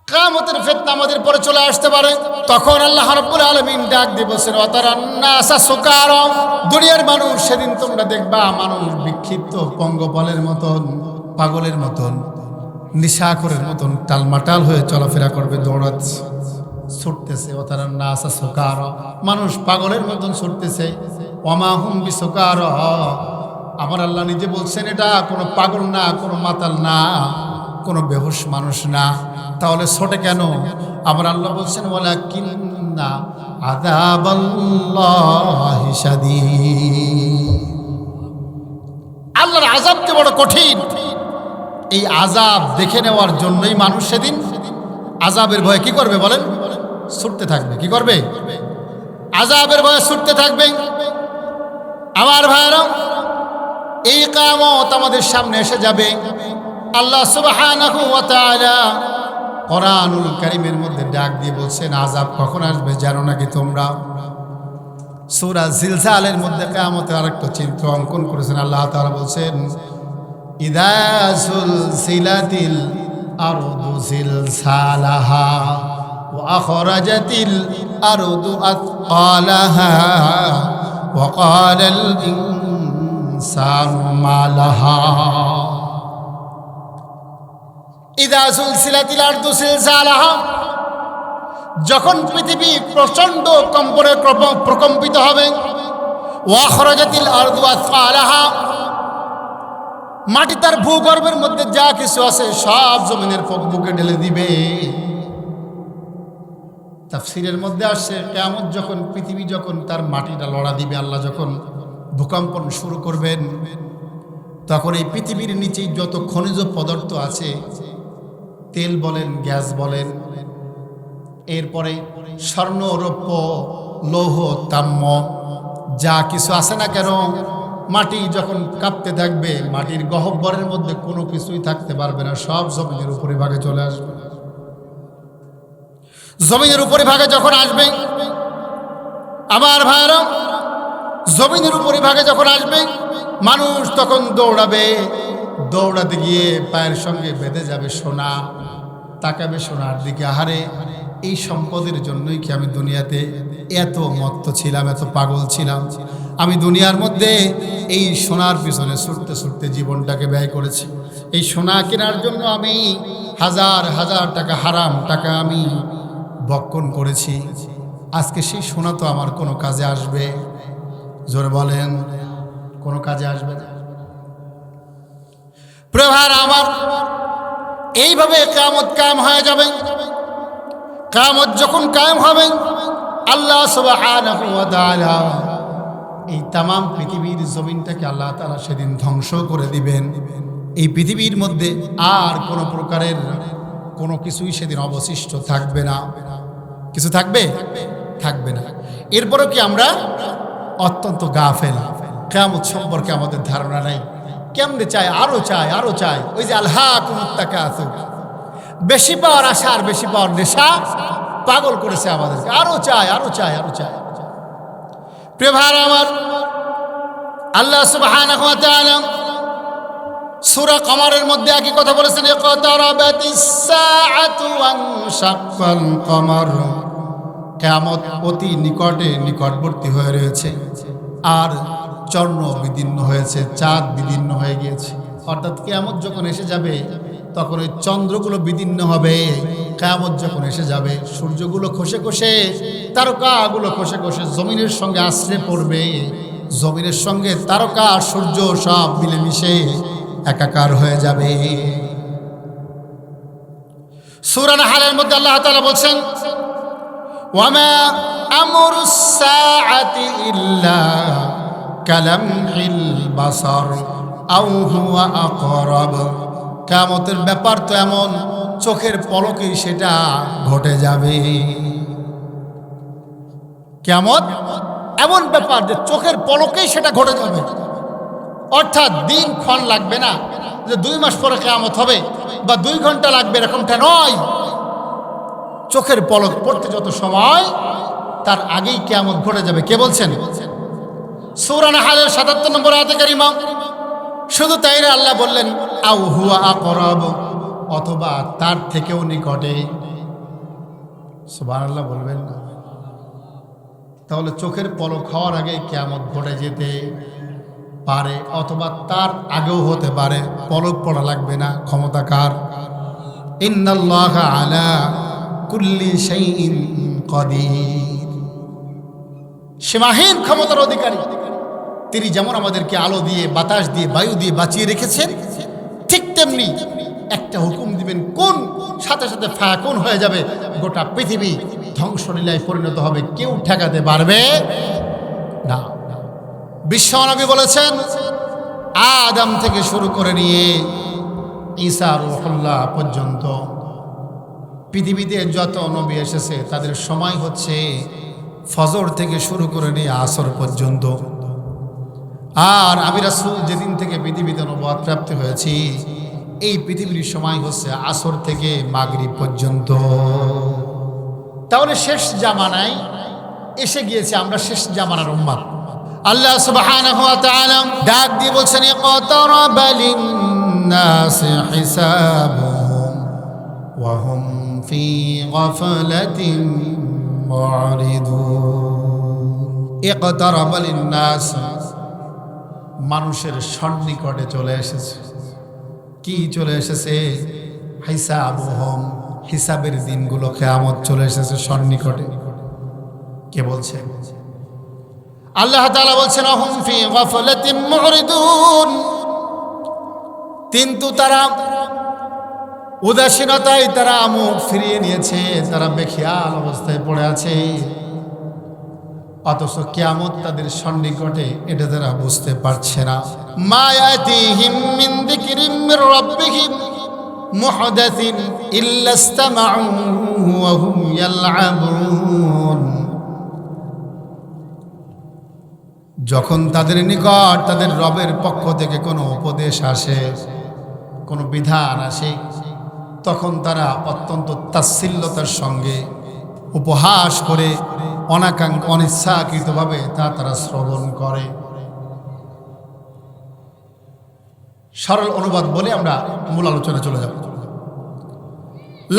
কিয়ামতের ফিতনা আমাদের পরে চলে আসতে পারে। তখন আল্লাহ রাব্বুল আলামিন ডাক দিয়ে বলেন, ওয়াতারান নাসা সুকারা, দুনিয়ার মানুষ সেদিন তোমরা দেখবা মানুষ বিক্ষিপ্ত পঙ্গপালের মতন, পাগলের মতন, নিশাখোরের মতন টালমাটাল হয়ে চলাফেরা করবে, দৌড়াচ্ছে, ছুটতেছে। ওয়াতারান নাসা সুকারা, মানুষ পাগলের মতন ছুটতেছে। ওয়ামা হুম বিসুকারা, আমার আল্লাহ নিজে বলছেন এটা কোনো পাগল না, কোনো মাতাল না, কোনো বেহুশ মানুষ না। তাহলে ছোটে কেন? আমার আল্লাহ বলছেন ওয়ালাকিন্না আযাবাল্লাহি শাদীদ, আল্লাহর আযাব যে বড় কঠিন। এই আযাব দেখে নেওয়ার জন্যই মানুষ সেদিন আযাবের ভয়ে কি করবে বলেন? ছুটতে থাকবে। কি করবে? আযাবের ভয়ে ছুটতে থাকবে। আমার ভাইরা, এই কিয়ামত আমাদের সামনে এসে যাবে। আল্লাহ সুবহানাহু ওয়া তাআলা কোরআনুল কারীমের মধ্যে ডাক দিয়ে বলছেন, আযাব কখন আসবে জানো নাকি তোমরা? সূরা জিলজালের মধ্যে কিয়ামতের আরেকটা চিত্র অঙ্কন করেছেন। আল্লাহ তাআলা বলছেন, ইযা সুলসিলাতিল আরদু জিলসালাহা ওয়া আখরাজাতিল আরদু আথকালাহা ওয়া ক্বালাল ইনসানু মা লাহা। ইযা সুলসিলাতিল আরদু জিলসালাহা, যখন পৃথিবী প্রচণ্ড কম্পনে প্রকম্পিত হবে। ওয়া আখরাজাতিল আরদু আথকালাহা, মাটি তার ভূগর্ভের মধ্যে যা কিছু আছে সব জমিনের বুকে ঢেলে দিবে। তাফসীরের মধ্যে আসছে, কিয়ামত যখন পৃথিবী যখন তার মাটিটা লড়া দিবে, আল্লাহ যখন ভূকম্পন শুরু করবেন, তখন এই পৃথিবীর নিচে যত খনিজ পদার্থ আছে, তেল বলেন, গ্যাস বলেন, এরপরে স্বর্ণ, রৌপ্য, লৌহ, তাম্র, যা কিছু আছে না কেন, মাটি যখন কাঁপতে থাকবে, মাটির গহ্বরের মধ্যে কোনো কিছুই থাকতে পারবে না, সব জমিনের উপরিভাগে চলে আসবে। জমিনের উপরিভাগে যখন আসবে, আমার ভাইরা, জমিনের উপরিভাগে যখন আসবে, মানুষ তখন দৌড়াবে। দৌড়াতে গিয়ে পায়ের সঙ্গে বেঁধে যাবে সোনা, তাকাবে সোনার দিকে। আহারে, এই সম্পদের জন্যই কি আমি দুনিয়াতে এত মত্ত ছিলাম, এত পাগল ছিলাম? আমি দুনিয়ার মধ্যে এই সোনার পিছনে ছুটতে ছুটতে জীবনটাকে ব্যয় করেছি। এই সোনা কেনার জন্য আমি হাজার হাজার টাকা, হারাম টাকা আমি ভক্ষণ করেছি। আজকে সেই সোনা তো আমার কোনো কাজে আসবে? জোরে বলেন, কোনো কাজে আসবে না। প্রিয় ভাইরা আমার, এইভাবে কিয়ামত কায়েম হয়ে যাবে। কিয়ামত যখন কায়েম হবে, আল্লাহ সুবহানাহু ওয়া তাআলা এই তামাম পৃথিবীর জমিনটাকে আল্লাহ তাআলা সেদিন ধ্বংস করে দিবেন। এই পৃথিবীর মধ্যে আর কোনো প্রকারের কোনো কিছুই সেদিন অবশিষ্ট থাকবে না। কিছু থাকবে? থাকবে না। এরপরও কি আমরা অত্যন্ত গাফেল, কিয়ামত সম্পর্কে আমাদের ধারণা নাই। কেমনে চাই, আরো চাই, আরো চাই। ওই যে আলহাকুমুত তাকাসুর, বেশি পাওয়ার আশা আর বেশি পাওয়ার নেশা পাগল করেছে আমাদেরকে। আরো চাই, আরো চাই, আরো চাই। প্রিয় ভাইরা আমার, আল্লাহ সুবহানাহু ওয়া তাআলা সূরা কমরের মধ্যে একই কথা বলেছেন, ইকতারাবাতিস সাআতু ওয়ানশাক্কাল কমর, কিয়ামত অতি নিকটে, নিকটবর্তী হয়ে রয়েছে। আর চন্দ্র বিদীর্ণ হয়েছে, চাঁদ বিদীর্ণ হয়ে গিয়েছে। অর্থাৎ কিয়ামত যখন এসে যাবে, তখন ওই চন্দ্রগুলো বিদীর্ণ হবে। কিয়ামত যখন এসে যাবে, সূর্যগুলো খসে খসে, তারকাগুলো খসে খসে জমিনের সঙ্গে আশ্রে পড়বে। জমিনের সঙ্গে তারকা, সূর্য সব মিলেমিশে একাকার হয়ে যাবে। সূরা নাহলের মধ্যে আল্লাহ তাআলা বলছেন, ওয়ামা আমরুস সাআতি ইল্লা কালামহিল বাসার আও হুয়া আকরাব। কিয়ামতের ব্যাপার তো এমন, চোখের পলকেই সেটা ঘটে যাবে। কিয়ামত এমন ব্যাপার যে চোখের পলকেই সেটা ঘটে যাবে। অর্থাৎ দিন ক্ষণ লাগবে না যে 2 মাস পরে কিয়ামত হবে বা 2 ঘন্টা লাগবে, এরকমটা নয়। চোখের পলক পড়তে যত সময়, তার আগেই কিয়ামত ঘটে যাবে। কে বলছেন? সূরা নাহলের 77 নম্বর আয়াতে কারিমা। শুধু তাই না, আল্লাহ বললেন আও হুয়া আকরাব, অথবা তার থেকেও নিকটে। সুবহানাল্লাহ বলবেন না? তাহলে চোখের পলক খাওয়ার আগে কিয়ামত ঘটে যেতে পারে, অথবা তার আগেও হতে পারে। পলক পড়া লাগবে না, ক্ষমতা কার? ইন্নাল্লাহা আলা কুল্লি শাইইন কাদির। সীমাহীন ক্ষমতার অধিকারী তিনি। যেমন আমাদেরকে আলো দিয়ে, বাতাস দিয়ে, বায়ু দিয়ে বাঁচিয়ে রেখেছেন, ঠিক তেমনি একটা হুকুম দিবেন, কোন সাথে সাথে ফায়াকুন হয়ে যাবে, গোটা পৃথিবী ধ্বংসলীলায় পরিণত হবে, কেউ ঠেকাতে পারবে না। বিশ্বনবী বলেছেন, আদম থেকে শুরু করে নিয়ে ঈসা রূহুল্লাহ পর্যন্ত পৃথিবীতে যত নবী এসেছে তাদের সময় হচ্ছে ফজর থেকে শুরু করে নিয়ে আসর পর্যন্ত। আর আমি রাসূল যেদিন থেকে পৃথিবীতে নবুয়ত প্রাপ্ত হয়েছি, এই পৃথিবীর সময় হচ্ছে আসর থেকে মাগরিব পর্যন্ত। তাহলে শেষ জামানায় এসে গিয়েছে, আমরা শেষ জামানার উম্মত। আল্লাহ সুবহানাহু ওয়া তাআলা ডাক দিয়ে বলছেন, ইকতারাবা লিন-নাসি হিসাবুহুম ওয়া হুম ফি গাফলাতিন মুরিদুন। ইকতারাবা লিন-নাস, মানুষের সন্নিকটে চলে এসেছে। কি চলে এসেছে? হিসাবুহুম, হিসাবের দিনগুলো, কিয়ামত চলে এসেছে সন্নিকটে। কে বলছে? আল্লাহ তাআলা বলছেন, হুম ফি গাফলাতিন মুরিদুন, কিন্তু তারা উদাসীনতায় তারা মুখ ফিরিয়ে নিয়েছে, তারা বেখিয়াল অবস্থায় পড়ে আছে। অথচ কিয়ামত তাদের সন্নিকটে, এটা তারা বুঝতে পারছে না। মা ইয়াতিহিম মিন যিকরিম মির রাব্বিহিম মুহদাসিন ইল্লা ইসতামাউহু ওয়া হুম ইয়ালআবুন। যখন তাদের নিকট তাদের রবের পক্ষ থেকে কোনো উপদেশ আসে, কোনো বিধান আসে, তখন তারা অত্যন্ত তাচ্ছিল্যতার সঙ্গে, উপহাস করে, অনিচ্ছাকৃতভাবে তারা শ্রবণ করে। সরল অনুবাদ বলে আমরা মূল আলোচনা চলে যাব।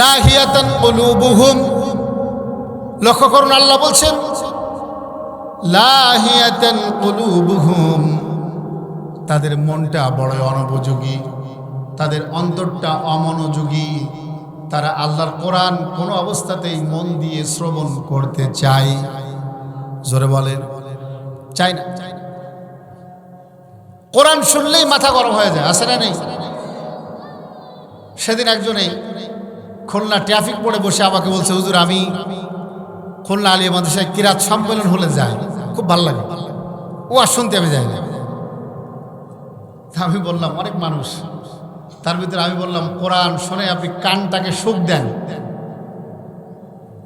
লাহিয়াতান কুলুবুহুম, লক্ষ্য করুন আল্লাহ বলছেন লাহিয়াতান কুলুবুহুম, তাদের মনটা বড় অনুপযোগী, তাদের অন্তরটা অমনোযোগী। তারা আল্লাহর কোরআন কোনো অবস্থাতেই মন দিয়ে শ্রবণ করতে চায়। জোরে বলেন, চায় না। কোরআন শুনলেই মাথা গরম হয়ে যায়, আছে না নেই? সেদিন একজনে খুলনা ট্রাফিক পড়ে বসে আমাকে বলছে, হুজুর আমি খুলনা আলিয়া মাদ্রাসায় কিরাত সম্মেলন হলে যাই, খুব ভালো লাগে, ও আর শুনতে আমি যাই না। আমি বললাম অনেক মানুষ, তার ভিতরে আমি বললাম কোরআন শুনে আপনি কানটাকে সুখ দেন,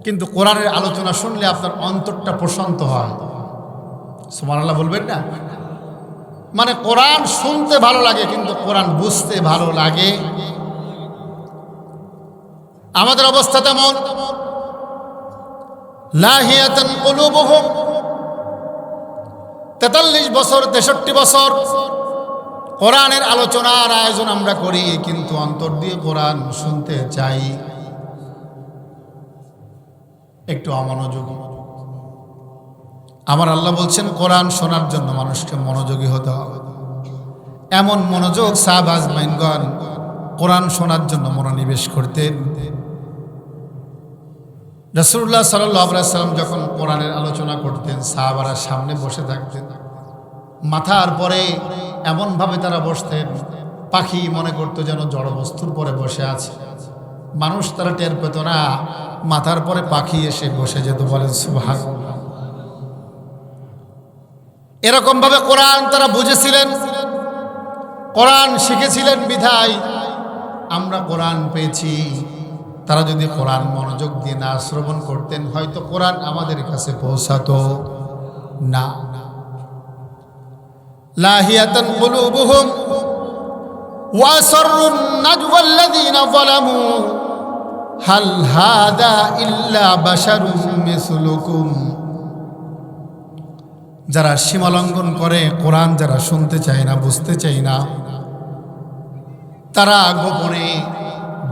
কিন্তু কোরআনের আলোচনা শুনলে আপনার অন্তরটা প্রশান্ত হয়। সুবহানাল্লাহ বলবেন না? মানে কোরআন শুনতে ভালো লাগে, কিন্তু কোরআন বুঝতে ভালো লাগে। আমাদের অবস্থা তেমন। লাহিয়াতান কুলুবুহুম, 43 বছর 63 বছর কোরআনের আলোচনার আয়োজন আমরা করি, কিন্তু অন্তর দিয়ে কোরআন শুনতে চাই, একটু অমনোযোগী। আমার আল্লাহ বলছেন কোরআন শোনার জন্য মানুষকে মনোযোগী হতে হবে। এমন মনোযোগ সাহাবা আজমাইনগণ কোরআন শোনার জন্য মনোনিবেশ করতেন। রাসূলুল্লাহ সাল্লাল্লাহু আলাইহি ওয়াসাল্লাম যখন কোরআনের আলোচনা করতেন, সাহাবারা সামনে বসে থাকতেন, মাথার পরে এমনভাবে তারা বসতেন, পাখি মনে করতো যেন জড়বস্তুর পরে বসে আছে। মানুষ তারা টের পেত না, মাথার পরে পাখি এসে বসে যেত। বলেন সুবহানাল্লাহ। এরকম ভাবে কোরআন তারা বুঝেছিলেন, কোরআন শিখেছিলেন, বিধায় আমরা কোরআন পেয়েছি। তারা যদি কোরআন মনোযোগ দিয়ে না শ্রবণ করতেন, হয়তো কোরআন আমাদের কাছে পৌঁছাতো না। লাহিয়াতান কুলুবুহুম ওয়া সাররুন নাজওয়াল্লাযীনা যালামু হাল হাদা ইল্লা বাশারুম মিসলুকুম। যারা সীমালঙ্ঘন করে, কোরআন যারা শুনতে চায় না, বুঝতে চায় না, তারা গোপনে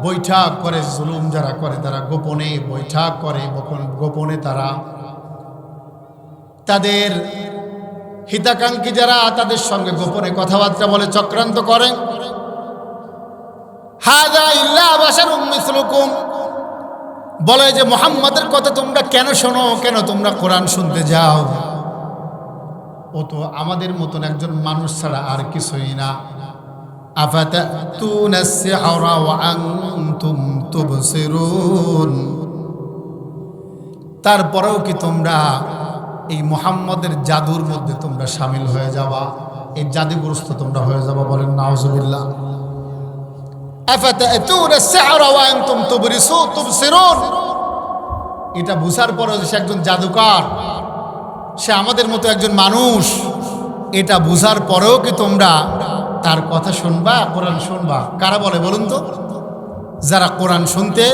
বৈঠক করে, জুলুম যারা করে তারা গোপনে বৈঠক করে, গোপনে তারা তাদের হিতাকাঙ্ক্ষী যারা তাদের সঙ্গে গোপনে কথাবার্তা বলে, চক্রান্ত করে। হাযা ইল্লা বাশারুম মিসলুকুম, বলে যে মুহাম্মাদের কথা তোমরা কেন শোনো, কেন তোমরা কোরআন শুনতে যাও, ও তো আমাদের মতন একজন মানুষ ছাড়া আর কিছুই না। আফাতাতুনাস সিহরা ওয়া আনতুম তুবসিরুন, তারপরেও কি তোমরা এই মুহাম্মাদের জাদুর মধ্যে তোমরা শামিল হয়ে যাবা, এই জাদুগ্রস্ত তোমরা হয়ে যাবা? বলেন নাউজুবিল্লাহ। আফাতাতুনাস সিহরা ওয়া আনতুম তুবসিরুন, এটা বুঝার পরেও যে সে একজন জাদুকর, সে আমাদের মতো একজন মানুষ, এটা বুঝার পরেও কি তোমরা তার কথা শুনবা, কোরআন শুনবা? কারা বলে বলুন তো? যারা কোরআন শুনতে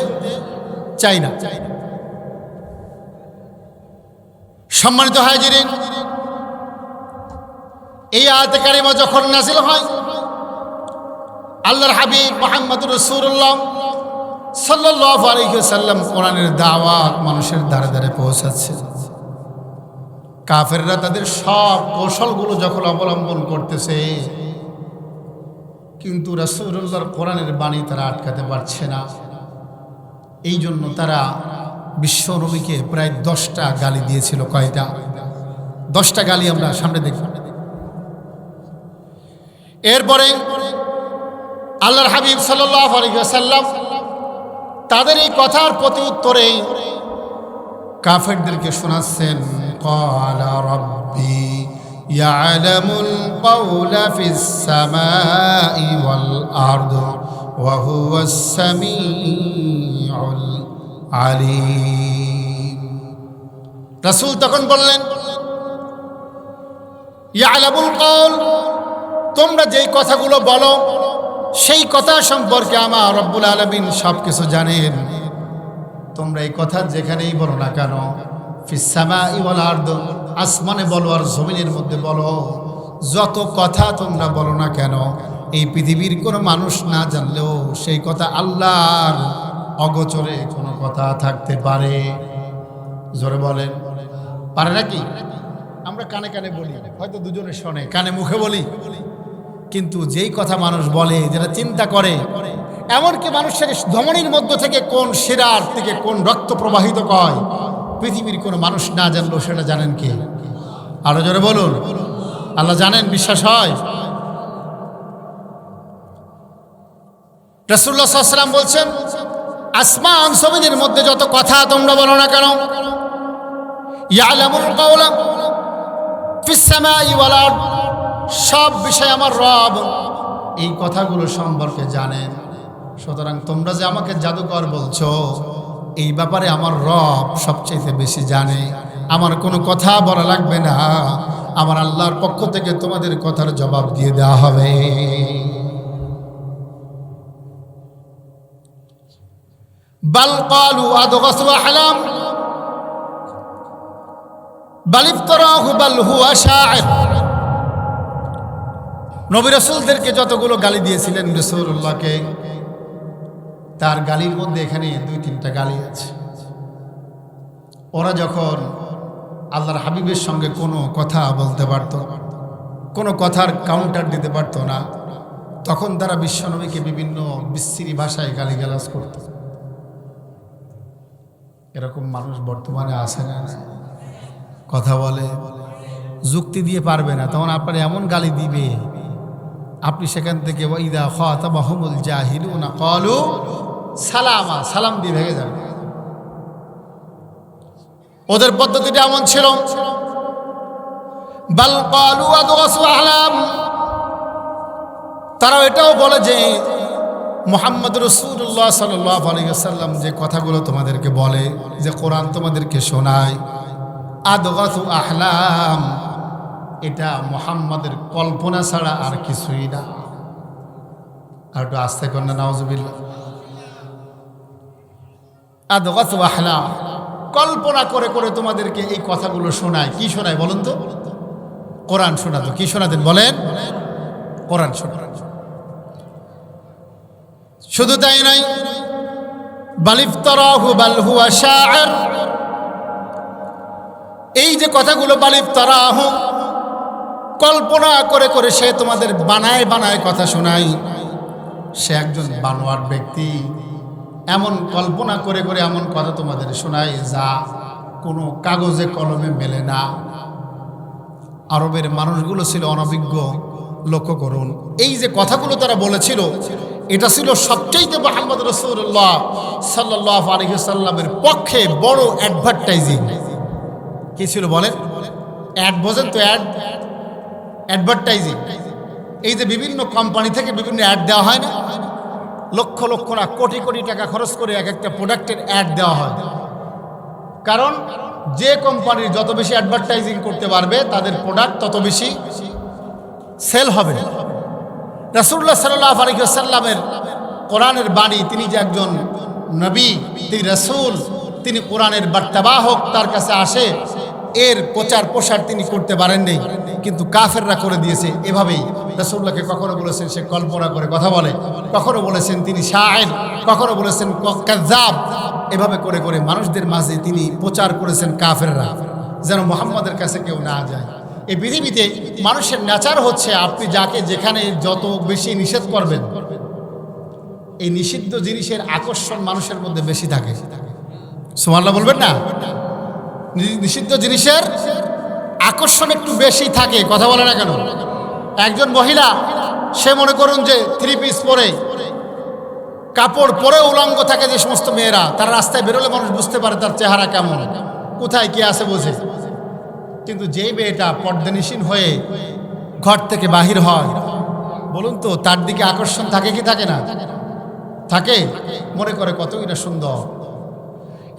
চাই না। সম্মানিত হাজিরিন, এই আয়াতে কারিমা যখন নাযিল হয়, আল্লাহর হাবিব মুহাম্মদুর রাসূলুল্লাহ সাল্লাল্লাহু আলাইহি ওয়াসাল্লাম কোরআনের দাওয়াত মানুষের দ্বারে দ্বারে পৌঁছাচ্ছে। কাফেররা তাদের সব কৌশলগুলো যখন অবলম্বন করতেছে, কিন্তু রাসূলুল্লাহর কোরআনের বাণী তারা আটকাতে পারছে না। এই জন্য তারা বিশ্ব নবীকে প্রায় 10টা গালি দিয়েছিল। কয়টা? 10টা গালি আমরা সামনে দেখব। এরপরে আল্লাহর হাবিব সাল্লাল্লাহু আলাইহি ওয়াসাল্লাম তাদের এই কথার প্রতি উত্তরে কাফেরদেরকে শোনাচ্ছেন, ক্বালা রাব্বি ইয়ালামুল কাওলা ফিস সামাই ওয়াল আরদ ওয়া হুয়াস সামিউল আলিম। রাসূল তখন বললেন, ইয়ালামুল কাওল, তোমরা যেই কথাগুলো বলো সেই কথা সম্পর্কে আমার রব্বুল আলামিন সব কিছু জানেন। তোমরা এই কথা যেখানেই বলো না কেন, ফিস সামাই ওয়াল আরদ, আসমানে বলো আর জমিনের মধ্যে বলো, যত কথা তোমরা বলো না কেন, এই পৃথিবীর কোনো মানুষ না জানলেও সেই কথা আল্লাহর অগোচরে কোনো কথা থাকতে পারে। জোরে বলেন, পারে নাকি? আমরা কানে কানে বলি, হয়তো দুজনে শোনে, কানে মুখে বলি, কিন্তু যেই কথা মানুষ বলে, যেটা চিন্তা করে, এমনকি মানুষের ধমনীর মধ্য থেকে কোন শিরার থেকে কোন রক্ত প্রবাহিত হয়, পৃথিবীর কোনো মানুষ না জানলেও সেটা জানেন কে? আরো জোরে বলুন, আল্লাহ জানেন। বিশ্বাস হয়? রাসূলুল্লাহ সাল্লাল্লাহু আলাইহি ওয়াসাল্লাম বলছেন, আসমান জমিনের মধ্যে যত কথা তোমরা বলো না কেন, ইয়ালামুল কাওলা ফিস সামাই ওয়াল আরদ, সব বিষয় আমার রব এই কথাগুলো সম্পর্কে জানেন। সুতরাং তোমরা যে আমাকে জাদুকর বলছো, এই ব্যাপারে আমার রব সবচেয়ে বেশি জানে। আমার কোনো কথা বলা লাগবে না, আমার আল্লাহর পক্ষ থেকে তোমাদের কথার জবাব দিয়ে দেওয়া হবে। বাল ক্বালু আদগাসু আহলাম বাল ইফতারাহু বাল হুয়া শাআর। নবী রাসূলদেরকে যতগুলো গালি দিয়েছিলেন রাসূলুল্লাহকে, তার গালির মধ্যে এখানে 2-3টা গালি আছে। ওরা যখন আল্লাহর হাবিবের সঙ্গে কোনো কথা বলতে পারত, কোনো কথার কাউন্টার দিতে পারত না, তখন তারা বিশ্বনবীকে বিভিন্ন বিশ্রী ভাষায় গালিগালাজ করত। এরকম মানুষ বর্তমানে আছে না? কথা বলে, যুক্তি দিয়ে পারবে না, তখন আপনার এমন গালি দিবে, আপনি সেখান থেকে ওয়াইদা খাতাবাহুমুল জাহিলুনা ক্বালু সালামা, সালাম দিয়ে ভেঙে যাবে। ওদের পদ্ধতিটা এমন ছিল। বাল ক্বালু আদগাসু আহলাম, তারা এটাও বলে যে মুহাম্মদ রাসূলুল্লাহ সাল্লাল্লাহু আলাইহি ওয়াসাল্লাম যে কথাগুলো তোমাদেরকে বলে, যে কোরআন তোমাদেরকে শোনায়, আদগাসু আহলাম, এটা মুহাম্মাদের কল্পনা ছাড়া আর কিছুই না। আর একটু আস্তে কর না, নাউজুবিল্লাহ। আদগাসু আহলাম, কল্পনা করে করে তোমাদেরকে এই কথাগুলো শোনায়। কি শোনায় বলুন তো? কোরআন শোনাতো। কি শোনাতেন বলেন? কোরআন শোনাতেন। শুধু তাই নয়, বাল ইফতারাহু বাল হুয়া শাআর, এই যে কথাগুলো বাল ইফতারাহু, কল্পনা করে করে সে তোমাদের বানায় বানায় কথা শোনায়, সে একজন বানোয়ার ব্যক্তি। এমন কল্পনা করে করে এমন কথা তোমাদের শোনায় যা কোনো কাগজে কলমে মেলে না। আরবের মানুষগুলো ছিল অনভিজ্ঞ। লক্ষ্য করুন, এই যে কথাগুলো তারা বলেছিল, এটা ছিল সবচেয়ে মুহাম্মদ রাসূলুল্লাহ সাল্লাল্লাহু আলাইহি সাল্লামের পক্ষে বড় অ্যাডভার্টাইজিং। কি ছিল বলেন? অ্যাড, বোঝেন তো? অ্যাডভার্টাইজিং। এই যে বিভিন্ন কোম্পানি থেকে বিভিন্ন অ্যাড দেওয়া হয় না, লক্ষ লক্ষ না কোটি কোটি টাকা খরচ করে এক একটা প্রোডাক্টের অ্যাড দেওয়া হয়। কারণ যে কোম্পানির যত বেশি অ্যাডভার্টাইজিং করতে পারবে তাদের প্রোডাক্ট তত বেশি সেল হবে। রাসূলুল্লাহ সাল্লাল্লাহু আলাইহি ওয়াসাল্লামের কোরআনের বাণী, তিনি যে একজন নবী, তিনি রাসূল, তিনি কোরআনের বার্তাবাহক, তার কাছে আসে, এর প্রচার প্রসার তিনি করতে পারেননি, কিন্তু কাফেররা করে দিয়েছে। এভাবেই রাসূলুল্লাহকে কখনো বলেছেন সে কল্পনা করে কথা বলে, কখনো বলেছেন তিনি শায়ের, কখনো বলেছেন কাযযাব। এভাবে করে করে মানুষদের মাঝে তিনি প্রচার করেছেন কাফেররা, যেন মুহাম্মাদের কাছে কেউ না যায়। এই পৃথিবীতে মানুষের নেচার হচ্ছে, আপনি যাকে যেখানে যত বেশি নিষেধ করবেন, এই নিষিদ্ধ জিনিসের আকর্ষণ মানুষের মধ্যে বেশি থাকে। সুবহানাল্লাহ বলবেন না? নিষিদ্ধ জিনিসের আকর্ষণ একটু বেশি থাকে, কথা বলে না কেন? একজন মহিলা, সে মনে করুন যে থ্রি পিস পরে, কাপড় পরে উলঙ্গ থাকে যে সমস্ত মেয়েরা, তার রাস্তায় বেরোলে মানুষ বুঝতে পারে তার চেহারা কেমন, কোথায় কি আছে বোঝে। কিন্তু যেই মেয়েটা পর্দানিসীন হয়ে ঘর থেকে বাহির হয়, বলুন তো তার দিকে আকর্ষণ থাকে কি থাকে না? থাকে। মনে করে কতই না সুন্দর।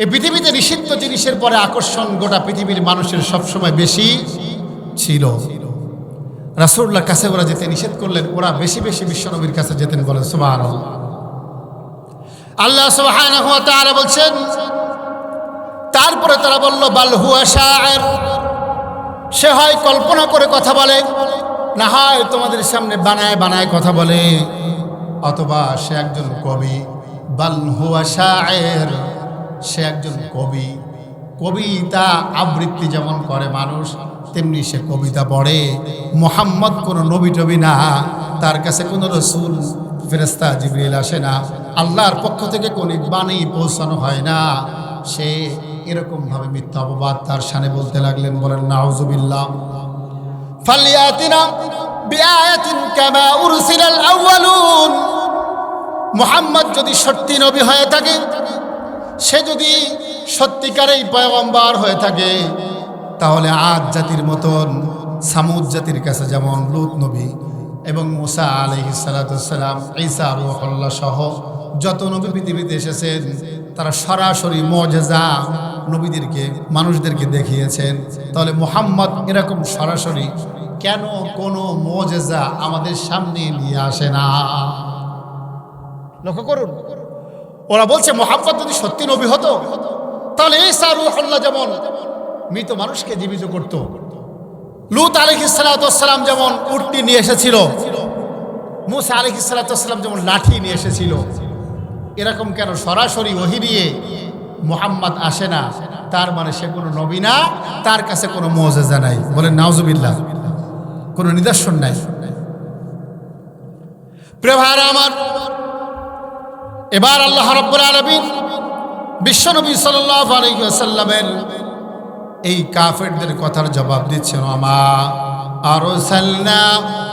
এই পৃথিবীতে নিষিদ্ধ জিনিসের পরে আকর্ষণ গোটা পৃথিবীর মানুষের সবসময় বেশি ছিল। রাসূলুল্লাহর কাছে ওরা যেতে নিষেধ করলেন, ওরা বেশি বেশি বিশ্বনবীর কাছে যেতেন। বলেন সুবহানাল্লাহ। আল্লাহ সুবহানাহু ওয়া তাআলা বলছেন, তারপরে তারা বলল বাল হুয়া শাআর, সে হয় কল্পনা করে কথা বলে, না হয় তোমাদের সামনে বানায় বানায় কথা বলে, অথবা সে একজন কবি। বাল হুয়া শাআর, সে একজন কবি। কবিতা আবৃত্তি যেমন করে মানুষ, তেমনি সে কবিতা পড়ে। মুহাম্মদ কোনো নবী টবি না, তার কাছে কোনো রাসূল ফেরেশতা জিবরিল আসে না, আল্লাহর পক্ষ থেকে কোনো বাণী পৌঁছানো হয় না। সে এরকমভাবে মিথ্যা অপবাদ তার শানে বলতে লাগলেন। বলেন নাউযুবিল্লাহ। ফালিয়াতিনা বিআয়াতিন কামা উরসিলাল আউয়ালুন, মুহাম্মদ যদি সত্যি নবী হয়ে থাকে, সে যদি সত্যিকারেই পয়গম্বর হয়ে থাকে, তাহলে আদ জাতির মতন সামুদ জাতির কাছে যেমন লূত নবী এবং মুসা আলাইহিস সালাতু ওয়াস সালাম, ঈসা রূহুল্লাহ সহ যত নবী পৃথিবীতে এসেছেন, তারা সরাসরি মুআজিজা নবীদেরকে, মানুষদেরকে দেখিয়েছেন। তাহলে মুহাম্মদ এরকম সরাসরি কেন কোনো মুআজিজা আমাদের সামনে নিয়ে আসে না? লক্ষ্য করুন, ওরা বলছে মুহাম্মদ যদি সত্যি নবী হতো, তাহলে ঈসা রূহুল্লাহ যেমন মৃত মানুষকে জীবিত করত, লূত আলাইহিস সালাতু ওয়াস সালাম যেমন উটটি নিয়ে এসেছিল, মুসা আলাইহিস সালাতু ওয়াস সালাম যেমন লাঠি নিয়ে এসেছিল, এরকম কেন সরাসরি ওহী নিয়ে মুহাম্মদ আসে না? তার মানে সে কোনো নবী না, তার কাছে কোনো মুআজিজা নাই। বলেন নাউযুবিল্লাহ। কোনো নিদর্শন নাই। প্রিয় ভাইরা আমার, এবার আল্লাহ রাব্বুল আলামিন বিশ্বনবী সাল্লাল্লাহু আলাইহি ওয়াসাল্লামের এই কাফেরদের কথার জবাব দিচ্ছেন। আমা আরসালনা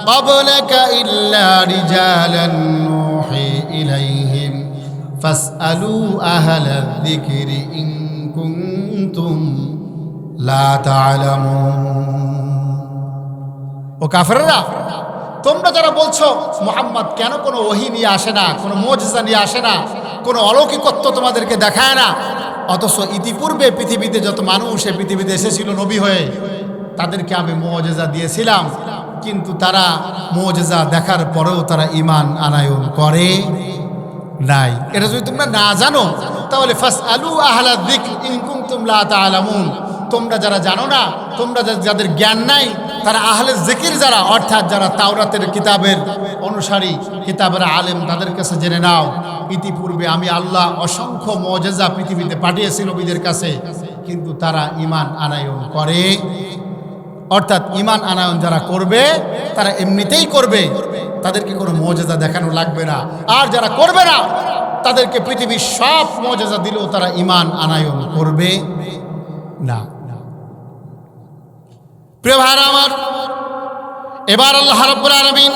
ক্বাবলাকা ইল্লা রিজালান নূহি ইলাইহিম ফাসআলু আহলায যিকরি ইন কুনতুম লা তা'লামুন। ও কাফেররা, তোমরা যারা বলছো মুহাম্মদ কেন কোনো ওহী নিয়ে আসে না, কোনো মুআজিজা নিয়ে আসে না, কোনো অলৌকিকত্ব তোমাদেরকে দেখায় না, অথচ ইতিপূর্বে পৃথিবীতে যত মানুষ এই পৃথিবীতে এসেছিল নবী হয়ে, তাদেরকে আমি মুআজিজা দিয়েছিলাম, কিন্তু তারা মুআজিজা দেখার পরেও তারা ঈমান আনায়ন করে নাই। এটা যদি তোমরা না জানো, তাহলে ফাসআলু আহলা যিকর ইন কুনতুম লা তা'লামুন, তোমরা যারা জানো না, তোমরা যাদের জ্ঞান নাই, তারা আহলে জিকির যারা, অর্থাৎ যারা তাওরাতের কিতাবের অনুসারী, কিতাবের আলেম, তাদের কাছে জেনে নাও, ইতিপূর্বে আমি আল্লাহ অসংখ্য মুআজিজা পৃথিবীতে পাঠিয়েছি নবীদের কাছে, কিন্তু তারা ঈমান আনায়ন করে। অর্থাৎ ঈমান আনায়ন যারা করবে তারা এমনিতেই করবে, তাদেরকে কোনো মুআজিজা দেখানো লাগবে না। আর যারা করবে না তাদেরকে পৃথিবীর সব মুআজিজা দিলেও তারা ঈমান আনায়ন করবে না। প্রিয় ভাইরা আমার, এবার আল্লাহ রাব্বুল আলামিন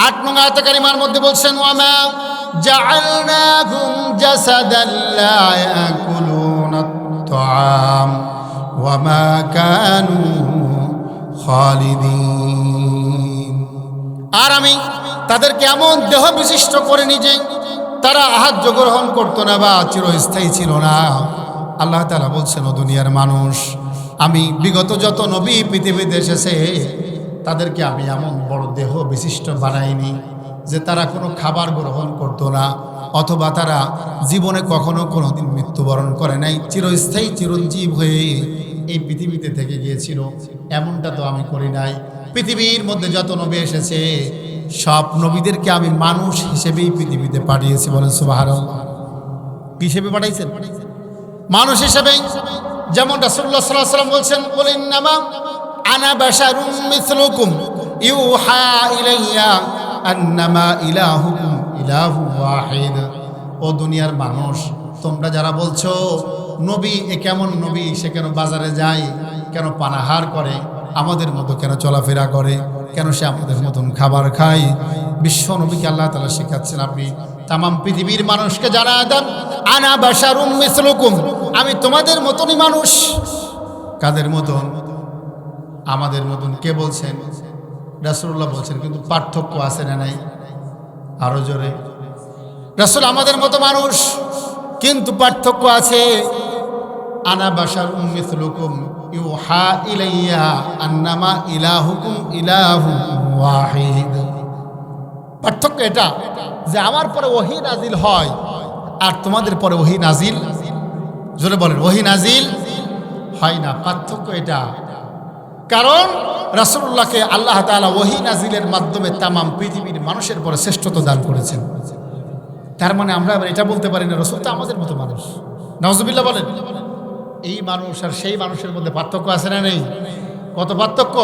৮ নং আয়াতে কারিমার মধ্যে বলছেন, ওয়ামা জাআলনাহুম জাসাদান লা ইয়াকুলুনা আত-তাআম ওয়ামা কানু খালিদিন। আর আমি তাদেরকে এমন দেহ বিশিষ্ট করে নিজে তারা আহার্য গ্রহণ করতো না বা চিরস্থায়ী ছিল না। আল্লাহ তাআলা বলছেন, ও দুনিয়ার মানুষ, আমি বিগত যত নবী পৃথিবীতে এসেছে তাদেরকে আমি এমন বড় দেহ বিশিষ্ট বানাইনি যে তারা কোনো খাবার গ্রহণ করতো না, অথবা তারা জীবনে কখনো কোনোদিন মৃত্যুবরণ করে নাই, চিরস্থায়ী চিরঞ্জীব হয়ে এই পৃথিবীতে থেকে গিয়েছিল। এমনটা তো আমি করি নাই। পৃথিবীর মধ্যে যত নবী এসেছে সব নবীদেরকে আমি মানুষ হিসেবেই পৃথিবীতে পাঠিয়েছি। বলেন সুবহানাল্লাহ। কি হিসেবে পাঠাইছেন? মানুষ হিসেবে। যেমন রাসূলুল্লাহ সাল্লাল্লাহু আলাইহি ওয়াসাল্লাম বলছেন, কুল ইন্নামা আনা বাশারুম মিসলুকুম ইউহা ইলাইয়া আন্নামা ইলাহুকুম ইলাহু ওয়াহিদ। ও দুনিয়ার মানুষ, তোমরা যারা বলছো নবী এ কেমন নবী, সে কেন বাজারে যায়, কেন পানাহার করে, আমাদের মতো কেন চলাফেরা করে, কেন সে আমাদের মতন খাবার খায়, বিশ্ব নবীকে আল্লাহ তাআলা শেখাচ্ছেন, আপনি তাম পৃথিবীর মানুষকে জানায় দেন, আনা বাশারুম মিসলুকুম, আমি তোমাদের মতনই মানুষ। কাদের মতন? আমাদের মতন। কে বলছেন? রাসূলুল্লাহ বলছেন, কিন্তু পার্থক্য আছে না নাই? আরো জোরে। রাসূল আমাদের মতো মানুষ, কিন্তু পার্থক্য আছে। আনা বাশারুম মিসলুকুম ইউহা ইলাইয়া আন্নামা ইলাহুকুম ইলাহু ওয়াহিদ। পার্থক্য এটা যে আমার পরে ওহী নাজিল হয় আর তোমাদের পরে ওহী নাজিল, জোরে বলেন, ওহী নাজিল হয় না। পার্থক্য এটা। কারণ রাসূলুল্লাহকে আল্লাহ তাআলা ওহী নাজিলের মাধ্যমে তামাম পৃথিবীর মানুষের পরে শ্রেষ্ঠত্ব দান করেছেন। তার মানে আমরা আবার এটা বলতে পারি না রাসূল তো আমাদের মতো মানুষ। নাউজুবিল্লাহ বলেন। এই মানুষ আর সেই মানুষের মধ্যে পার্থক্য আছে না নেই? কত পার্থক্য?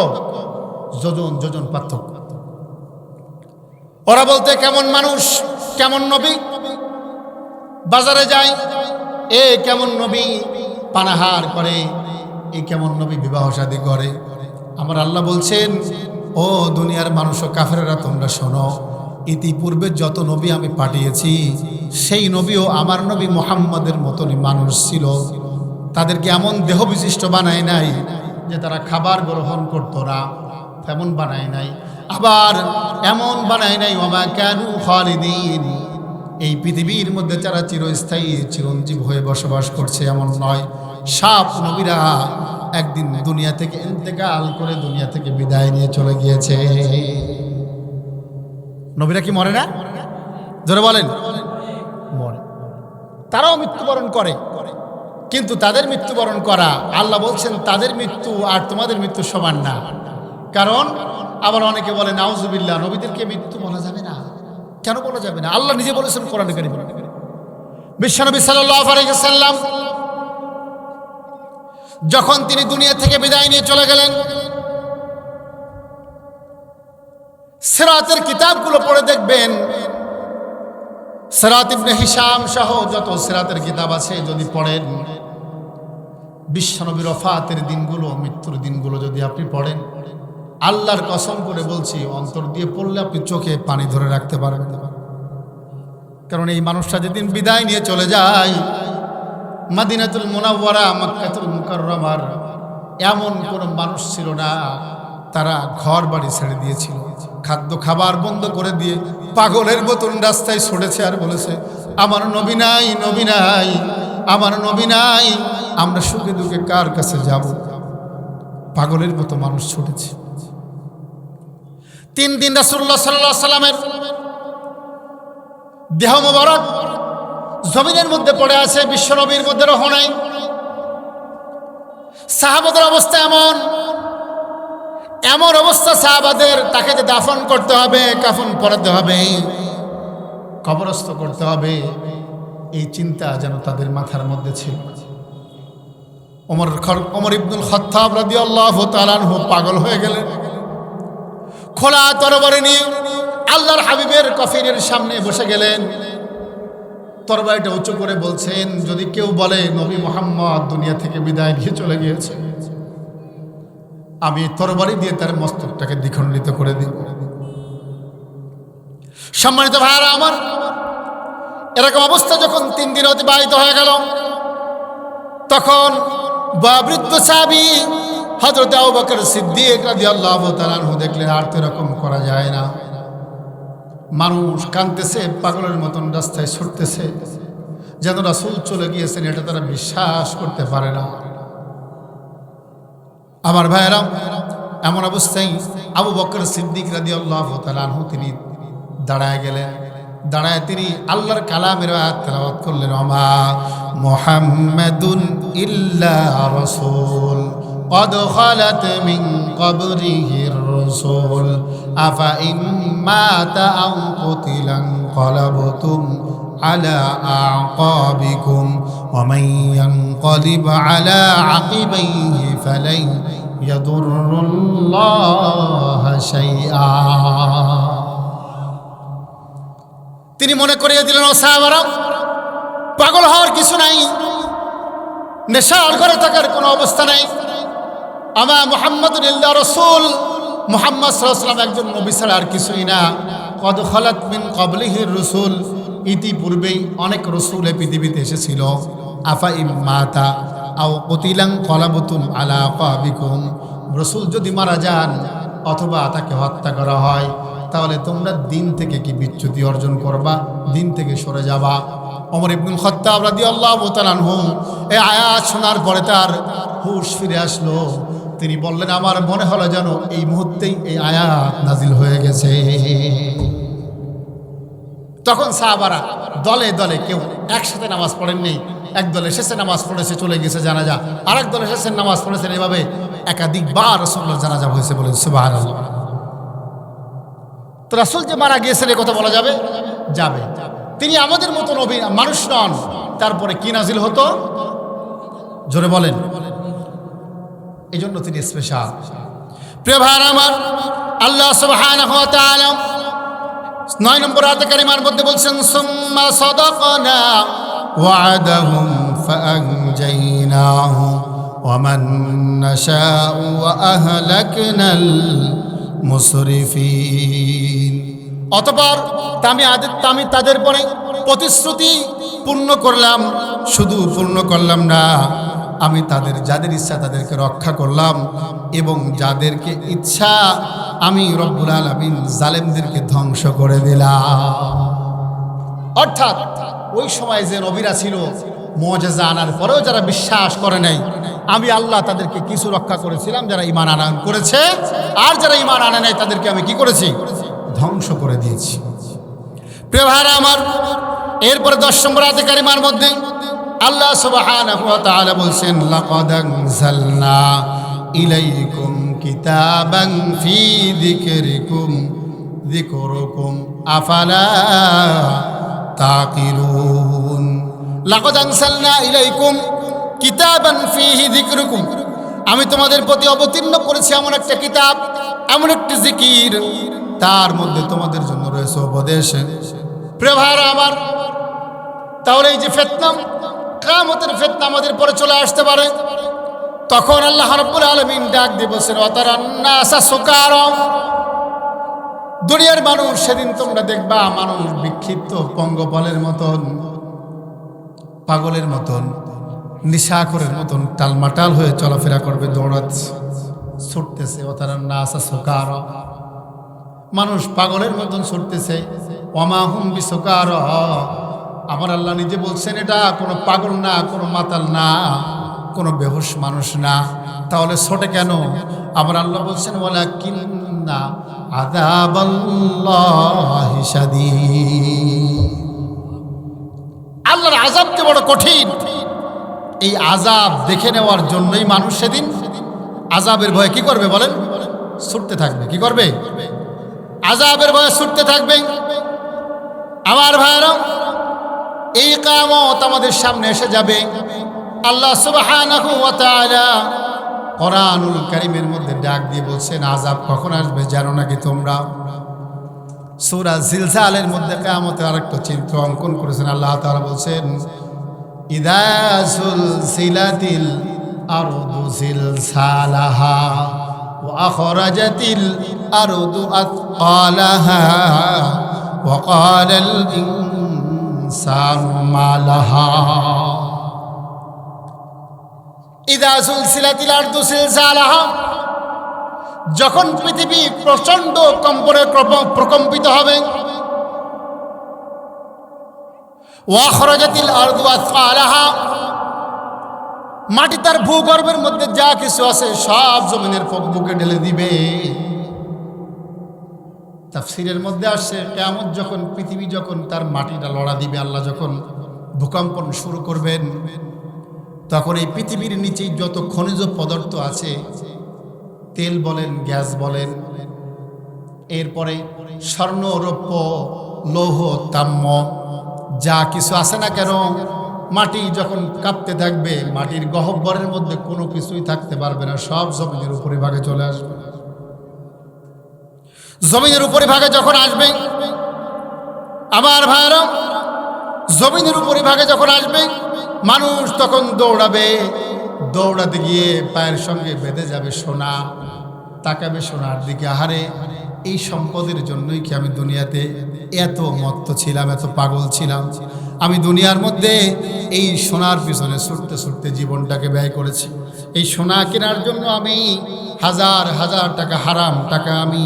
যোজন যোজন পার্থক্য। ওরা বলতে কেমন মানুষ, কেমন নবী, বাজারে যায়, এ কেমন নবী পানাহার করে, এ কেমন নবী বিবাহ শাদী করে। আমার আল্লাহ বলছেন, ও দুনিয়ার মানুষ ও কাফেরেরা, তোমরা শোনো, ইতিপূর্বে যত নবী আমি পাঠিয়েছি সেই নবীও আমার নবী মুহাম্মদের মতনই মানুষ ছিল। তাদেরকে এমন দেহ বিশিষ্ট বানায় নাই যে তারা খাবার গ্রহণ করতো না, তেমন বানায় নাই। আবার এমন বানায় নাই ওমা কানু খালিদিন, এই পৃথিবীর মধ্যে যারা চিরস্থায়ী চিরঞ্জীব হয়ে বসবাস করছে এমন নয়। সব নবীরা একদিন দুনিয়া থেকে ইন্তেকাল করে দুনিয়া থেকে বিদায় নিয়ে চলে গিয়েছে। নবীরা কি মরে না? জোরে বলেন, মরে। তারাও মৃত্যুবরণ করে, কিন্তু তাদের মৃত্যুবরণ করা, আল্লাহ বলছেন তাদের মৃত্যু আর তোমাদের মৃত্যু সমান না। কারণ আবার অনেকে বলে নাউজুবিল্লাহ, নবীদেরকে মৃত্যু বলা যাবে না। কেন বলা যাবে না? আল্লাহ নিজে বলেছেন কোরআনে কারীমে। বিশ্বনবী সাল্লাল্লাহু আলাইহি ওয়াসাল্লাম যখন তিনি দুনিয়া থেকে বিদায় নিয়ে চলে গেলেন, সিরাতের কিতাবগুলো পড়ে দেখবেন, সিরাত ইবনে হিশাম সহ যত সিরাতের কিতাব আছে যদি পড়েন, বিশ্বনবীর ওফাতের দিনগুলো, মৃত্যুর দিনগুলো যদি আপনি পড়েন, আল্লাহর কসম করে বলছি, অন্তর দিয়ে পড়লে আপনি চোখে পানি ধরে রাখতে পারবেন না। কারণ এই মানুষটা যেদিন বিদায় নিয়ে চলে যায়, মদিনাতুল মুনাওয়ারা, মক্কাতুল মুকাররমার এমন কোনো মানুষ ছিল না, তারা ঘর বাড়ি ছেড়ে দিয়েছিল, খাদ্য খাবার বন্ধ করে দিয়ে পাগলের মতন রাস্তায় ছুটেছে আর বলেছে, আমার নবী নাই, নবী নাই, আমার নবী নাই, আমরা সুখে দুঃখে কার কাছে যাব? পাগলের মতো মানুষ ছুটেছে। 3 দিন রাসূলুল্লাহ সাল্লাল্লাহু আলাইহি সাল্লামের দেহ মোবারক জমিনের মধ্যে পড়ে আছে, বিশ্বনবীর মধ্যে রহ নাই। সাহাবাদের অবস্থা এমন, এমন অবস্থা সাহাবাদের, তাকে যে দাফন করতে হবে, কাফন পরাতে হবে, কবরস্থ করতে হবে, এই চিন্তা যেন তাদের মাথার মধ্যে ছিল। ওমর ইবনুল খাত্তাব রাদিয়াল্লাহু তাআলা আনহু পাগল হয়ে গেলেন। খোলা তরবারি নিয়ে আল্লাহর হাবিবের কফিনের সামনে বসে গেলেন। তরবারিটা উঁচু করে বলছেন, যদি কেউ বলে নবী মুহাম্মদ দুনিয়া থেকে বিদায় নিয়ে চলে গিয়েছে, আমি তরবারি দিয়ে তার মস্তকটাকে দ্বিখণ্ডিত করে দিব। সম্মানিত ভাইরা আমার, এরকম অবস্থা যখন 3 দিন অতিবাহিত হয়ে গেল, তখন বৃদ্ধ সাহাবী হযরত আবু বকর সিদ্দিক রাদিয়াল্লাহু তাআলা আনহু দেখলেন আর তো এরকম করা যায় না। মানুষ কাঁদতেছে, পাগলের মতন রাস্তায় ছুটতেছে, যেন রাসূল চলে গিয়েছেন এটা তারা বিশ্বাস করতে পারে না। আমার ভাইয়েরা, এমন অবস্থায় আবু বকর সিদ্দিক রাদিয়াল্লাহু তাআলা আনহু তিনি দাঁড়ায় গেলেন। দাঁড়ায় তিনি আল্লাহর কালামের আয়াত তেলাওয়াত করলেন, ওমা মুহাম্মাদুন ইল্লা রাসূল قد خلت من قبله الرسل أفإن مات أو قتل انقلبتم على أعقابكم ومن ينقلب على عقبيه فلن يضر الله شيئا। তিনি মনে করিয়ে দিলেন, ও সাহাবারা, পাগল হওয়ার কিছু নাই, নেশার ঘরে থাকার কোনো অবস্থা নাই। আমা মুহাম্মাদুন ইল্লা রাসূল, মুহাম্মদ সাল্লাল্লাহু আলাইহি ওয়াসাল্লাম একজন নবী ছাড়া আর কিছুই না। কদ খালাত মিন ক্বাবলিহির রাসূল, ইতিপূর্বেই অনেক রাসূল এই পৃথিবীতে এসেছিল। আফা ইম্মাতা আও কুতিলান ক্বালাবতুম আলা আকাবিকুম, রাসূল যদি মারা যান অথবা তাকে হত্যা করা হয়, তাহলে তোমরা দিন থেকে কি বিচ্যুতি অর্জন করবা, দিন থেকে সরে যাবা। ওমর ইবনুল খাত্তাব রাদিয়াল্লাহু তাআলা আনহু এই আয়াত শোনার পরে তার হুঁশ ফিরে আসলো। তিনি বললেন, আমার মনে হলো যেন এই মুহূর্তেই এই আয়াত নাজিল হয়ে গেছে। তখন সাহাবারা দলে দলে, কেউ একসাথে নামাজ পড়েননি, এক দল এসেছে নামাজ পড়েছে চলে গেছে জানাজা, আরেক দল এসেছেন নামাজ পড়েছেন, এভাবে একাধিকবার রাসূলুল্লাহ জানাজা হয়েছে। বলেন সুবহানাল্লাহ। তো রাসূল যে মারা গিয়েছেন এ কথা বলা যাবে? যাবে। তিনি আমাদের মতো নবী মানুষ নন, তারপরে কি নাজিল হতো জোরে বলেন। এই জন্য তিনি স্পেশাল। প্রিয় ভাইরা আমার, আল্লাহ সুবহানাহু ওয়া তাআলা 9 নম্বর আয়াতে কারিমার মধ্যে বলছেন, সুম্মা সাদাকনা ওয়া'দাহুম ফাআনজাইনাহু ওয়া মান নাশাউ ওয়া আহলাকনাল মুসরিফিন। অতঃপর আমি তাদের পরে প্রতিশ্রুতি পূর্ণ করলাম, শুধু পূর্ণ করলাম না, আমি যাদের ইচ্ছা তাদেরকে রক্ষা করলাম, এবং যাদেরকে ইচ্ছা আমি রব্বুল আলামিন জালেমদেরকে ধ্বংস করে দিলাম। অর্থাৎ ওই সময় যে নবীরা ছিল, মুআজিজা আনার পরেও যারা বিশ্বাস করে নাই, আমি আল্লাহ তাদেরকে কিছু রক্ষা করেছিলাম, যারা ঈমান আনয়ন করেছে, আর যারা ঈমান আনে নাই তাদেরকে আমি কি করেছি? ধ্বংস করে দিয়েছি। প্রিয় ভাইরা আমার, এরপরে 10 নম্বর আয়াতে কারিমার মধ্যে আল্লাহ সুবহানাহু ওয়া তাআলা বলছেন, লাকাদ আনজালনা ইলাইকুম কিতাবান ফি যিকরিকুম আফালা তাকিলুন। লাকাদ আনজালনা ইলাইকুম কিতাবান ফিহি যিকরুকুম, আমি তোমাদের প্রতি অবতীর্ণ করেছি এমন একটা কিতাব, এমন একটি জিকির, তার মধ্যে তোমাদের জন্য রয়েছে উপদেশ। প্রিয় ভাইরা আমার, তাহলে এই যে ফিতনা, কিয়ামতের ফিতনা আমাদের পরে চলে আসতে পারে, তখন আল্লাহ রাব্বুল আলামিন ডাক দিয়ে বলেন, ওয়াতারান নাসা সুকারা, দুনিয়ার মানুষ সেদিন তোমরা দেখবা মানুষ বিক্ষিপ্ত পঙ্গপালের মতন, পাগলের মতন, নিশাখোরের মতন টালমাটাল হয়ে চলাফেরা করবে, দৌড়াচ্ছে, ছুটতেছে। ওয়াতারান নাসা সুকারা, মানুষ পাগলের মতন ছুটতেছে। ওয়ামা হুম বিসুকারা, আমার আল্লাহ নিজে বলছেন এটা কোনো পাগল না, কোনো মাতাল না, কোনো বেহুশ মানুষ না। তাহলে ছোটে কেন? আমার আল্লাহ বলছেন, ওয়ালাকিন্না আযাবাল্লাহি শাদীদ, আল্লাহর আযাব যে বড় কঠিন, এই আযাব দেখে নেওয়ার জন্যই মানুষ সেদিন আযাবের ভয়ে কি করবে বলেন? ছুটতে থাকবে। কি করবে? আযাবের ভয়ে ছুটতে থাকবে। আমার ভাইরা, এই কিয়ামত আমাদের সামনে এসে যাবে। আল্লাহ সুবহানাহু ওয়া তাআলা কোরআনুল কারীমের মধ্যে ডাক দিয়ে বলছেন, আযাব কখন আসবে জানো নাকি তোমরা? সূরা জিলজালের মধ্যে কিয়ামতের আরেকটা চিত্র অঙ্কন করেছেন। আল্লাহ তাআলা বলছেন, ইযা সুলসিলাতিল আরদু জিলসালাহা ওয়া আখরাজাতিল আরদু আতকালাহা ওয়া ক্বালাল ইনসানু মা লাহা। ইযা সুলসিলাতিল আরদু জিলসালাহা, যখন পৃথিবী প্রচন্ড কম্পনে প্রকম্পিত হবে। ওয়া আখরাজাতিল আরদু আতকালাহা, মাটি তার ভূগর্ভের মধ্যে যা কিছু আছে সব জমিনের বুকে ঢেলে দিবে। তাফসীরের মধ্যে আসছে, কিয়ামত যখন পৃথিবী যখন তার মাটিটা লড়া দিবে, আল্লাহ যখন ভূকম্পন শুরু করবেন, তখন এই পৃথিবীর নিচে যত খনিজ পদার্থ আছে, তেল বলেন, গ্যাস বলেন, এরপরে স্বর্ণ, রৌপ্য, লৌহ, তাম্র, যা কিছু আছে না কেন, মাটি যখন কাঁপতে থাকবে, মাটির গহ্বরের মধ্যে কোনো কিছুই থাকতে পারবে না, সব জমিনের উপরে ভাগে চলে আসবে। জমিনের উপরে ভাগে যখন আসবে, আমার ভাইরা, জমিনের উপরে ভাগে যখন আসবে, মানুষ তখন দৌড়াবে। দৌড়াতে গিয়ে পায়ের সঙ্গে বেঁধে যাবে সোনা, তাকাবে সোনার দিকে। আহারে, এই সম্পদের জন্যই কি আমি দুনিয়াতে এত মত্ত ছিলাম, এত পাগল ছিলাম? আমি দুনিয়ার মধ্যে এই সোনার পিছনে ছুটতে ছুটতে জীবনটাকে ব্যয় করেছি। এই সোনা কেনার জন্য আমি হাজার হাজার টাকা, হারাম টাকা আমি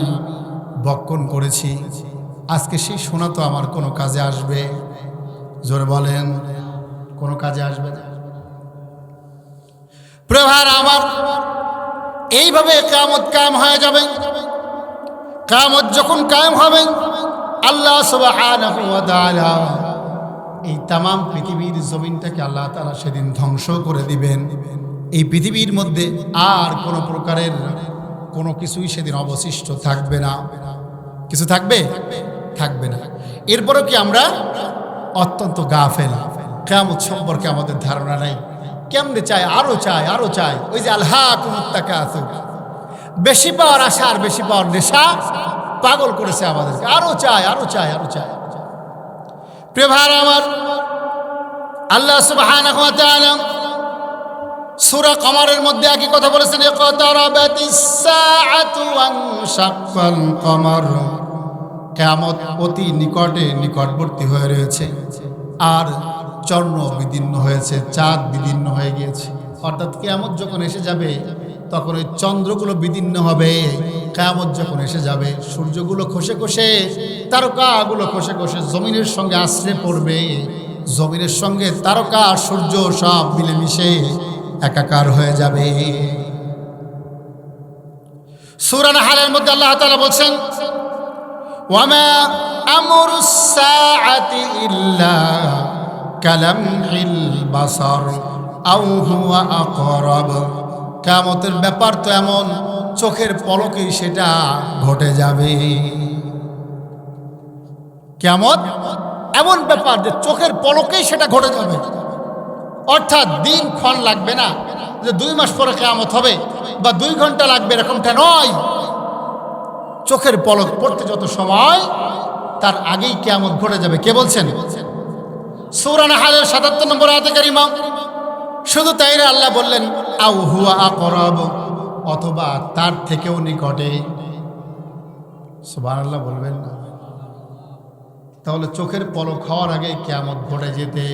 বক্ষণ করেছি। আজকে সেই সোনা তো আমার কোনো কাজে আসবে? জোরে বলেন, কোনো কাজে আসবে না। প্রভার আমার, এইভাবে কিয়ামত কায়েম হয়ে যাবে। কিয়ামত যখন কায়েম হবে, আল্লাহ সুবহানাহু ওয়া তাআলা এই তামাম পৃথিবীর জমিনটাকে আল্লাহ তাআলা সেদিন ধ্বংস করে দিবেন। এই পৃথিবীর মধ্যে আর কোনো প্রকারের কোনো কিছুই সেদিন অবশিষ্ট থাকবে না। কিছু থাকবে? থাকবে না। এরপরও কি আমরা অত্যন্ত গাফেল, কিয়ামত সম্পর্কে আমাদের ধারণা নাই। কেমনে চাই, আরো চাই, আরো চাই। ওই যে আলহাকুমুত তাকাসুর, বেশি পাওয়ার আশা আর বেশি পাওয়ার নেশা পাগল করেছে আমাদেরকে। আরো চাই, আরো চাই, আরো চাই। প্রিয় ভাইরা আমার, আল্লাহ সুবহানাহু ওয়া তাআলা সূরা কমরের মধ্যে একই কথা বলেছেন, ইকতারাবাতিস সাআতু ওয়ানশাক্কাল কমর। কিয়ামত অতি নিকটে, নিকটবর্তী হয়ে রয়েছে, আর চন্দ্র বিদীর্ণ হয়েছে, চাঁদ বিদীর্ণ হয়ে গিয়েছে। অর্থাৎ কিয়ামত যখন এসে যাবে, তখন ওই চন্দ্রগুলো বিদীর্ণ হবে। কিয়ামত যখন এসে যাবে, সূর্যগুলো খসে খসে, তারকাগুলো খসে খসে জমিনের সঙ্গে আশ্রে পড়বে। জমিনের সঙ্গে তারকা, সূর্য সব মিলেমিশে একাকার হয়ে যাবে। সূরা নাহলের মধ্যে আল্লাহ তাআলা বলছেন, ওয়ামা আমরুস সাআতি ইল্লা কালামহিল বাসার আও হুয়া আকরাব। কিয়ামতের ব্যাপার তো এমন, চোখের পলকেই সেটা ঘটে যাবে। কিয়ামত এমন ব্যাপার যে চোখের পলকেই সেটা ঘটে যাবে। অর্থাৎ দিন ক্ষণ লাগবে না, যে 2 মাস পরে কিয়ামত হবে বা 2 ঘন্টা লাগবে, এরকমটা নয়। চোখের পলক পড়তে যত সময়, তার আগেই কিয়ামত ঘটে যাবে। কে বলছেন? সূরা নাহলের ৭৭ নম্বর আয়াতে কারিমা। শুধু তাই না, আল্লাহ বললেন আও হুয়া আকরাব, অথবা তার থেকেও নিকটে। সুবহানাল্লাহ বলবেন না? তাহলে চোখের পলক হওয়ার আগে কিয়ামত ঘটে যেতে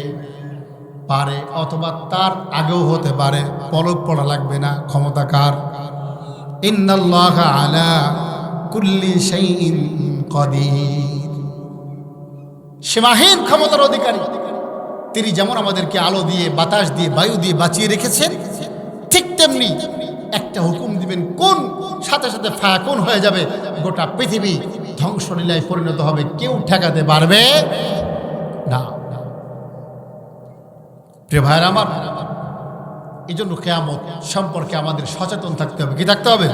পারে, অথবা তার আগেও হতে পারে। পলক পড়া লাগবে না, ক্ষমতা কার? ইন্নাল্লাহা আলা কুল্লি শাইইন কাদির। সীমাহীন ক্ষমতার অধিকারী তিনি। যেমন আমাদেরকে আলো দিয়ে, বাতাস দিয়ে, বায়ু দিয়ে বাঁচিয়ে রেখেছেন, ঠিক তেমনি একটা হুকুম দিবেন, কোন সাথে সাথে ফায়াকুন হয়ে যাবে, গোটা পৃথিবী ধ্বংসলীলায় পরিণত হবে, কেউ ঠেকাতে পারবে না। প্রিয় ভাইরা আমার, এই জন্য কিয়ামত সম্পর্কে আমাদের সচেতন থাকতে হবে। কি থাকতে হবে?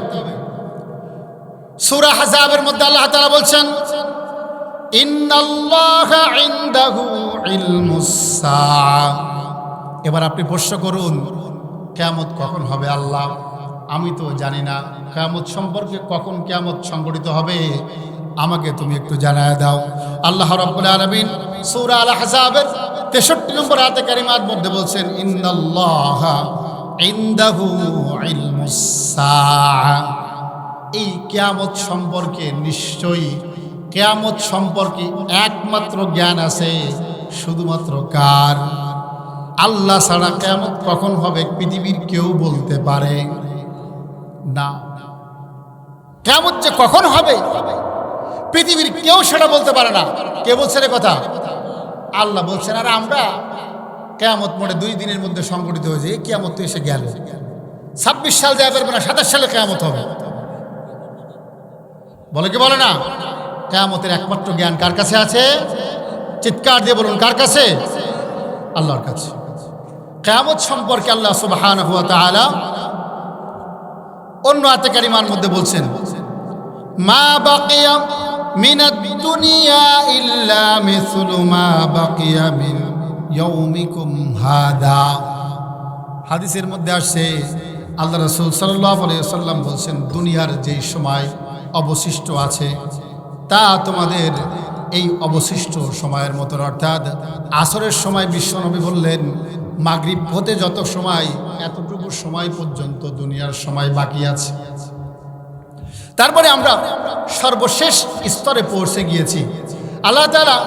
সূরা আহজাবের মধ্যে আল্লাহ তাআলা বলছেন, ইন্নাল্লাহা ইনদাহু ইলমুস সাআ। এবার আপনি প্রশ্ন করুন, কিয়ামত কখন হবে আল্লাহ? আমি তো জানি না। কিয়ামত সম্পর্কে কখন কিয়ামত সংঘটিত হবে আমাকে তুমি একটু জানায় দাও। আল্লাহ রাব্বুল আলামিন সূরা আল আহজাবের 63 নম্বর আয়াতে কারিমার মধ্যে বলছেন, ইন্নাল্লাহা ইনদাহু ইলমুস সাআ। এই কিয়ামত সম্পর্কে নিশ্চয়ই কিয়ামত সম্পর্কে একমাত্র জ্ঞান আছে শুধুমাত্র কার? আল্লাহ ছাড়া কিয়ামত কখন হবে পৃথিবীর কেউ বলতে পারে না। কিয়ামত যে কখন হবে পৃথিবীর কেউ সেটা বলতে পারে না। কে বলছে রে কথা? আল্লাহ বলছেন। আর আমরা কিয়ামত মোটে 2 দিনের মধ্যে সংঘটিত হয়েছে। কিয়ামত তো এসে গেল, 26 সাল যায় পারবে না, 27 সালে কিয়ামত হবে। বলে কি বলে না? কিয়ামতের একমাত্র জ্ঞান কার কাছে আছে? চিৎকার দিয়ে বলুন, কার কাছে? আল্লাহর কাছে। কিয়ামত সম্পর্কে আল্লাহ সুবহানাহু ওয়া তাআলা অন্য আয়াতে কারিমার মধ্যে বলছেন, মা বাকিয়া মিনাদ দুনিয়া ইল্লা মিসলু মা বাকিয়া মিন ইয়াউমিকুম হাদা। হাদিসের মধ্যে আসছে, আল্লাহ রাসূল সাল্লাল্লাহু আলাইহি ওয়াসাল্লাম বলছেন, দুনিয়ার যেই সময় অবশিষ্ট আছে তা তোমাদের এই অবশিষ্ট সময়ের মতো, অর্থাৎ আসরের সময় বিশ্বনবী বললেন মাগরিব হতে যত সময়, এতটুকু সময় পর্যন্ত দুনিয়ার সময় বাকি আছে। তারপরে আমরা সর্বশেষ স্তরে পৌঁছে গিয়েছি। আল্লাহ তাআলা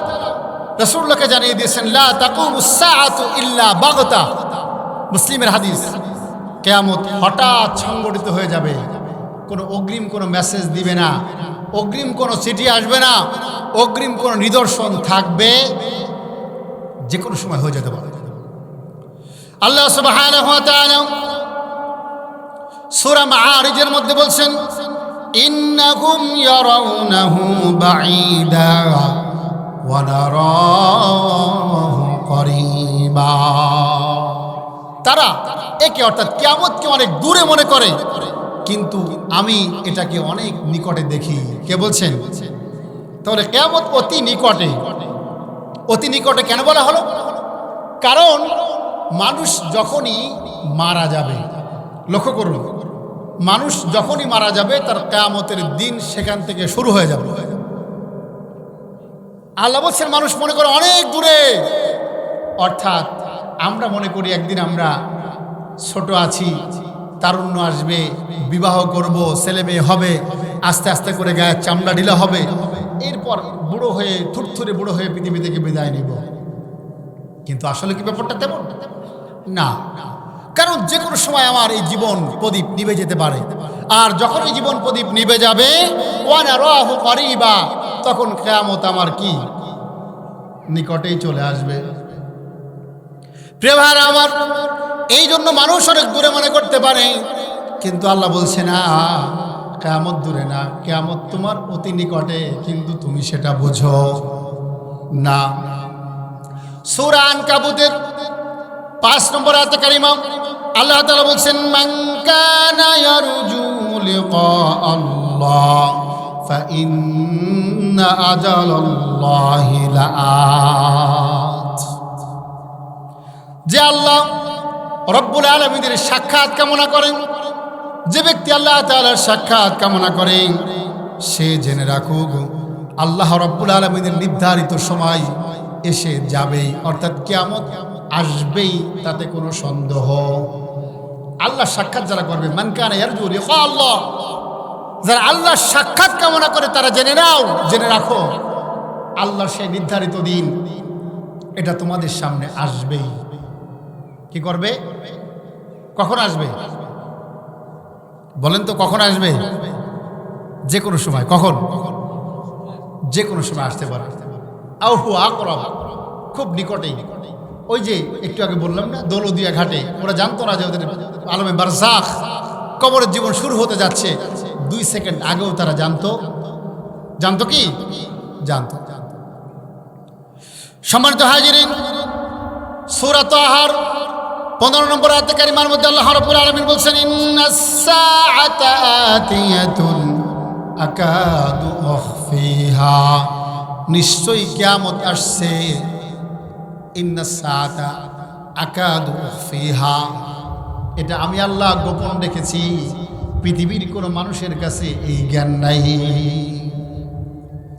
রাসূলুল্লাহকে জানিয়ে দিয়েছেন, লা তাকুমুস সাআতু ইল্লা বাগতা। মুসলিমের হাদিস, কিয়ামত হঠাৎ সংঘটিত হয়ে যাবে। কোনো অগ্রিম কোনো মেসেজ দিবে না, অগ্রিম কোনো চিঠি আসবে না, অগ্রিম কোনো নিদর্শন থাকবে, যে কোনো সময় হয়ে যেতে পারে। আল্লাহ সুবহানাহু ওয়া তাআলা সূরা মাআরিজের মধ্যে বলছেন, ইন্নাহুম ইয়ারাউনাহু বাঈদা ওয়া নারাহু করিবা। তারা একে অর্থাৎ কিয়ামতকে অনেক দূরে মনে করে, কিন্তু আমি এটাকে অনেক নিকটে দেখি। কে বলছেন? তাহলে কিয়ামত অতি নিকটে। অতি নিকটে কেন বলা হলো? কারণ মানুষ যখনই মারা যাবে, লক্ষ্য করুন, মানুষ যখনই মারা যাবে তার কিয়ামতের দিন সেখান থেকে শুরু হয়ে যাবে। আল্লাহ বলছেন মানুষ মনে করে অনেক দূরে, অর্থাৎ আমরা মনে করি একদিন আমরা ছোট আছি, তারুণ্য আসবে, বিবাহ করব, ছেলে মেয়ে হবে, আস্তে আস্তে করে গায়ের চামড়া ঢিলা হবে, এরপর বুড়ো হয়ে থুরথুরে বুড়ো হয়ে পৃথিবী থেকে বিদায় নিব। কিন্তু আসলে কি ব্যাপারটা তেমন না। কারণ যে কোনো সময় আমার এই জীবন প্রদীপ নিভে যেতে পারে, আর যখন এই জীবন প্রদীপ নিভে যাবে ওয়া নারাহু করিবা, তখন কিয়ামত আমার কি নিকটেই চলে আসবে। প্রিয় ভাইরা আমার, এই জন্য মানুষ অনেক দূরে মনে করতে পারে, কিন্তু আল্লাহ বলছে না, কিয়ামত দূরে না, কিয়ামত তোমার অতি নিকটে, কিন্তু তুমি সেটা বোঝো না। সূরা আনকাবুতের 5 নম্বর আয়াতে কারিমা আল্লাহ তাআলা বলছেন, মান কানা ইয়ারজু লিকা আল্লাহ ফাইন্না আজালাল্লাহি লাআত। যে আল্লাহ রব্বুল আলামিনের সাক্ষাৎ কামনা করেন, যে ব্যক্তি আল্লাহ তাআলার সাক্ষাৎ কামনা করেন, সে জেনে রাখুক আল্লাহ রব্বুল আলামিনের নির্ধারিত সময় এসে যাবেই, অর্থাৎ কিয়ামত আসবেই, তাতে কোনো সন্দেহ। আল্লাহ সাক্ষাৎ যারা করবে, মান কানা ইয়ারজু লিকা আল্লাহ, যারা আল্লাহর সাক্ষাৎ কামনা করে তারা জেনে নাও, জেনে রাখো আল্লাহর সেই নির্ধারিত দিন এটা তোমাদের সামনে আসবেই। কি করবে? কখন আসবে বলেন তো? কখন আসবে? যে কোনো সময়। কখন? যে কোনো সময় আসতে পারে। আও হু আকরাব, খুব নিকটেই। ওই যে একটু আগে বললাম না, দৌলদিয়া ঘাটে ওরা জানতো না যে ওদের আলমে বারজাখ কবরের জীবন শুরু হতে যাচ্ছে, 2 সেকেন্ড আগেও তারা জানতো। জানতো কি? জানতো। সম্মানিত হাজিরিন, সূরা তাহার 15 নম্বর আয়াতে কারিমার মধ্যে আল্লাহ রাব্বুল আলামিন বলছেন, ইন্নাস সাআতা আতিয়াতুন আকাদু উখফিহা, নিশ্চয়ই কিয়ামত আসছে। ইন্নাস সাআতা আকাদু উখফিহা, এটা আমি আল্লাহ গোপন রেখেছি, পৃথিবীর কোনো মানুষের কাছে এই জ্ঞান নাই।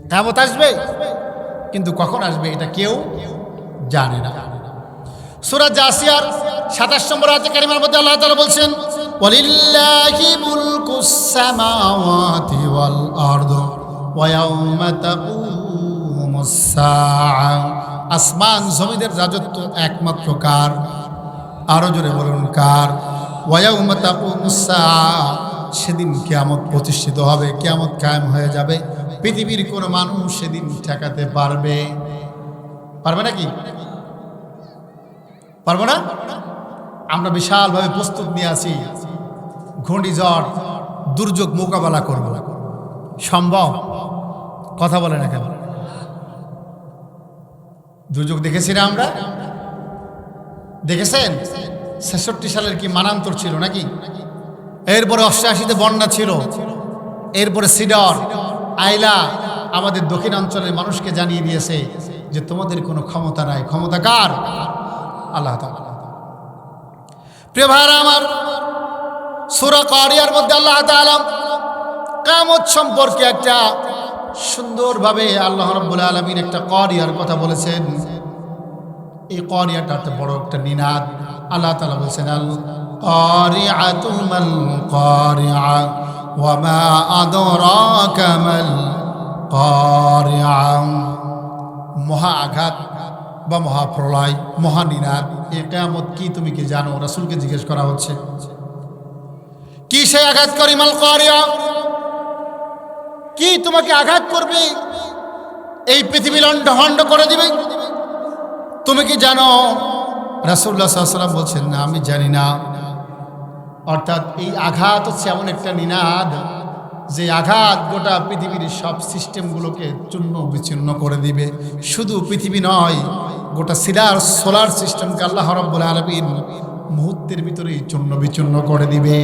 কিয়ামত আসবে, কিন্তু কখন আসবে এটা কেউ জানে না। সূরা জাসিয়ার 27 নম্বর আয়াতে কারিমার মধ্যে আল্লাহ তাআলা বলছেন, ওয়ালিল্লাহি মুলকুস সামাওয়াতি ওয়াল আরদ ওয়া ইয়াউমা তাকুমুস সাআ, আসমান জমিনের রাজত্ব একমাত্র কার? আরো জোরে বলুন কার? ওয়া ইয়াউমা তাকুমুস সাআ, সেদিন কিয়ামত প্রতিষ্ঠিত হবে, কিয়ামত কায়েম হয়ে যাবে। পৃথিবীর কোনো মানুষ সেদিন ঠেকাতে পারবে নাকি? পারবো না? আমরা বিশালভাবে প্রস্তুত নিয়ে আছি, ঘূর্ণিঝড় দুর্যোগ মোকাবেলা করব। সম্ভব? কথা বলে না কেন? দুর্যোগ দেখেছি না আমরা? দেখেছেন? ৬৬ সালের কি মানান্তর ছিল নাকি? এরপরে ৮৮-তে বন্যা ছিল, এরপরে সিডর আইলা আমাদের দক্ষিণাঞ্চলের মানুষকে জানিয়ে দিয়েছে যে তোমাদের কোনো ক্ষমতা নাই। ক্ষমতা কার? আল্লাহ তাআলা। প্রিয় ভাইরা আমার, সূরা কারিয়ার মধ্যে আল্লাহ তাআলা কিয়ামত সম্পর্কে একটা সুন্দরভাবে আল্লাহ রাব্বুল আলামিন একটা কারিয়ার কথা বলেছেন। এই কারিয়াটা একটা বড় একটা নিনাদ। আল্লাহ তাআলা বলেছেন, আল কারিআতুল মাল কারিআ ওয়া মা আদরাকা মাল কারিআ, মহা আঘাত বা মহাপ্রলয়, মহানিনাদ। এ কিয়ামত কি, তুমি কি জানো? রাসূলকে জিজ্ঞেস করা হচ্ছে, কি সেই আঘাতকারী? মাল কারিয়া, কি তোমাকে আঘাত করবে, এই পৃথিবী লণ্ডভণ্ড করে দিবে, তুমি কি জানো? রাসূলুল্লাহ সাল্লাল্লাহু আলাইহি ওয়াসাল্লাম বলছেন, না আমি জানি না। অর্থাৎ এই আঘাত হচ্ছে এমন একটা নিনাদ, যে আঘাত গোটা পৃথিবীর সব সিস্টেমগুলোকে চূর্ণ বিচূর্ণ করে দিবে। শুধু পৃথিবী নয়, গোটা সোলার সিস্টেমকে আল্লাহ রাব্বুল আলামিন মুহূর্তের ভিতরেই চূর্ণ বিচূর্ণ করে দিবে।